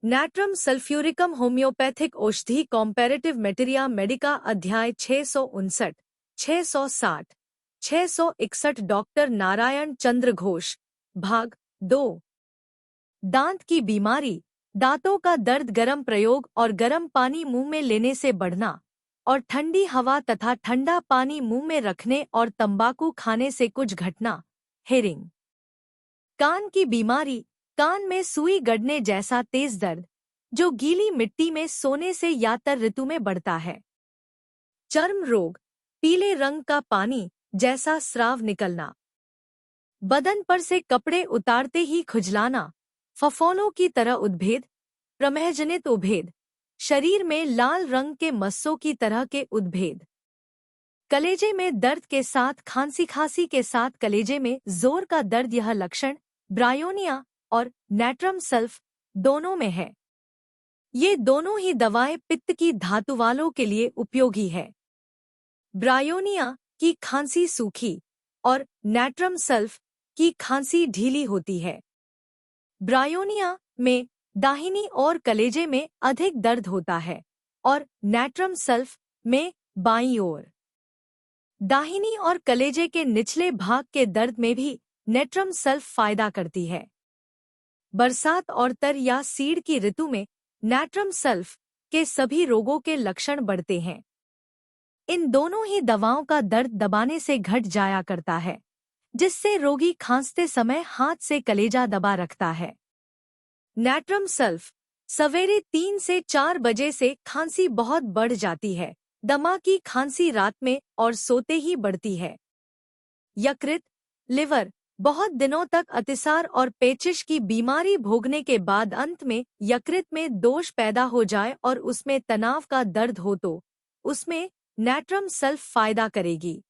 Natrum sulphuricum homeopathic औषधि कॉम्पैरेटिव मेटेरिया Medica अध्याय 659, 660, 661 doctor Narayan चंद्र घोष भाग 2। दांत की बीमारी, दांतों का दर्द, गर्म प्रयोग और गर्म पानी मुंह में लेने से बढ़ना और ठंडी हवा तथा ठंडा पानी मुंह में रखने और तंबाकू खाने से कुछ घटना। हेरिंग। कान की बीमारी, कान में सुई गड़ने जैसा तेज दर्द जो गीली मिट्टी में सोने से या तर ऋतु में बढ़ता है। चर्म रोग, पीले रंग का पानी जैसा स्राव निकलना। बदन पर से कपड़े उतारते ही खुजलाना, फफोलों की तरह उद्भेद, प्रमेहजनित उद्भेद, शरीर में लाल रंग के मस्सों की तरह के उद्भेद। कलेजे में दर्द के साथ खांसी के साथ कलेजे में जोर का दर्द। यह लक्षण ब्रायोनिया और नैट्रम सल्फ दोनों में है। ये दोनों ही दवाएं पित्त की धातु वालों के लिए उपयोगी है। ब्रायोनिया की खांसी सूखी और नैट्रम सल्फ की खांसी ढीली होती है। ब्रायोनिया में दाहिनी और कलेजे में अधिक दर्द होता है और नैट्रम सल्फ में बाईं ओर। दाहिनी और कलेजे के निचले भाग के दर्द में भी नैट्रम सल्फ फायदा करती है। बरसात और तर या सीड़ की ऋतु में नैट्रम सल्फ के सभी रोगों के लक्षण बढ़ते हैं। इन दोनों ही दवाओं का दर्द दबाने से घट जाया करता है, जिससे रोगी खांसते समय हाथ से कलेजा दबा रखता है। नैट्रम सल्फ सवेरे 3 से 4 बजे से खांसी बहुत बढ़ जाती है। दमा की खांसी रात में और सोते ही बढ़ती है। यकृत, लिवर, बहुत दिनों तक अतिसार और पेचिश की बीमारी भोगने के बाद अंत में यकृत में दोष पैदा हो जाए और उसमें तनाव का दर्द हो तो उसमें नैट्रम सल्फ फायदा करेगी।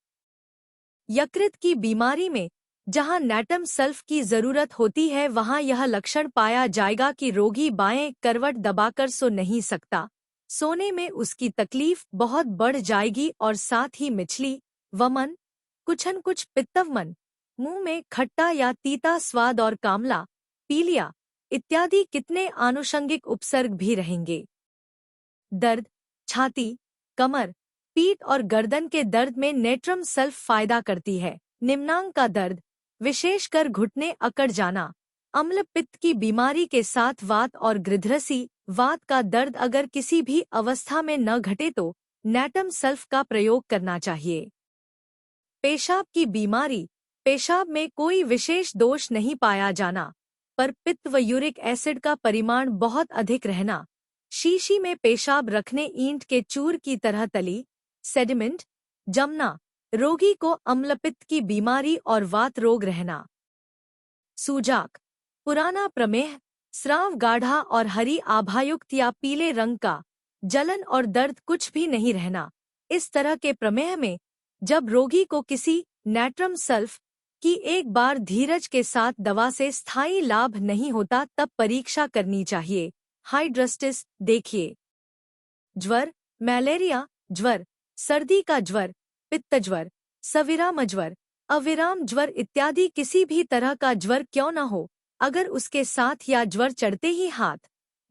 यकृत की बीमारी में जहां नैट्रम सल्फ की जरूरत होती है वहां यह लक्षण पाया जाएगा कि रोगी बाएं करवट दबाकर सो नहीं सकता, सोने में उसकी तकलीफ बहुत बढ़ जाएगी और साथ ही मिचली, वमन, कुछ पित्तवमन, मुंह में खट्टा या तीता स्वाद और कामला, पीलिया इत्यादि कितने आनुषंगिक उपसर्ग भी रहेंगे। दर्द, छाती, कमर, पीठ और गर्दन के दर्द में नैट्रम सल्फ फायदा करती है। निम्नांग का दर्द, विशेषकर घुटने अकड़ जाना, अम्ल पित्त की बीमारी के साथ वात और गृध्रसी वात का दर्द अगर किसी भी अवस्था में न घटे तो नैट्रम सल्फ का प्रयोग करना चाहिए। पेशाब की बीमारी, पेशाब में कोई विशेष दोष नहीं पाया जाना, पर पित्त व यूरिक एसिड का परिमाण बहुत अधिक रहना, शीशी में पेशाब रखने ईंट के चूर की तरह तली, सेडिमेंट, जमना, रोगी को अम्लपित्त की बीमारी और वात रोग रहना। सूजाक, पुराना प्रमेह, स्राव गाढ़ा और हरी आभायुक्त या पीले रंग का, जलन और दर्द कुछ भी नहीं रहना। इस तरह के प्रमेह में जब रोगी को किसी नैट्रम सल्फ की एक बार धीरज के साथ दवा से स्थायी लाभ नहीं होता तब परीक्षा करनी चाहिए। हाइड्रस्टिस देखिए। ज्वर, मलेरिया ज्वर, सर्दी का ज्वर, पित्त ज्वर, सविराम ज्वर, अविराम ज्वर इत्यादि किसी भी तरह का ज्वर क्यों न हो, अगर उसके साथ या ज्वर चढ़ते ही हाथ,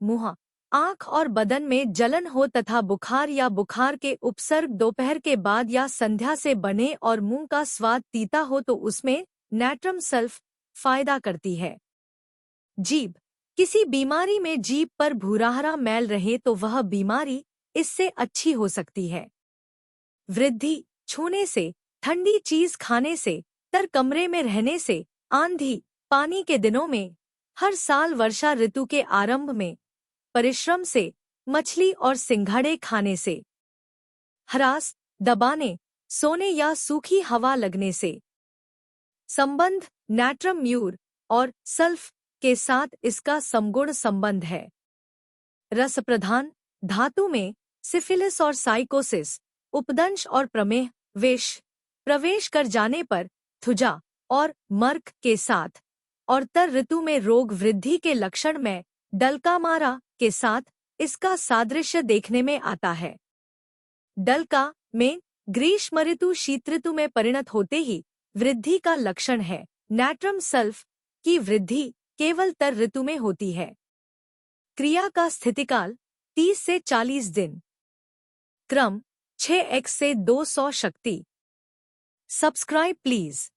मुंह, आंख और बदन में जलन हो तथा बुखार या बुखार के उपसर्ग दोपहर के बाद या संध्या से बने और मुंह का स्वाद तीता हो तो उसमें नैट्रम सल्फ फायदा करती है। जीभ, किसी बीमारी में जीभ पर भूराहरा मैल रहे तो वह बीमारी इससे अच्छी हो सकती है। वृद्धि, छूने से, ठंडी चीज खाने से, तर कमरे में रहने से, आंधी पानी के दिनों में, हर साल वर्षा ऋतु के आरंभ में, परिश्रम से, मछली और सिंघाड़े खाने से, हरास, दबाने, सोने या सूखी हवा लगने से। संबंध, नैट्रम म्यूर और सल्फ के साथ इसका समगुण संबंध है। रस प्रधान धातु में सिफिलिस और साइकोसिस, उपदंश और प्रमेह, विष प्रवेश कर जाने पर थुजा और मर्क के साथ और तर ऋतु में रोग वृद्धि के लक्षण में डलकामारा के साथ इसका सादृश्य देखने में आता है। डलका में ग्रीष्म ऋतु शीत ऋतु में परिणत होते ही वृद्धि का लक्षण है। नैट्रम सल्फ की वृद्धि केवल तर ऋतु में होती है। क्रिया का स्थितिकाल 30 से 40 दिन। क्रम 6x से 200 शक्ति। Subscribe please.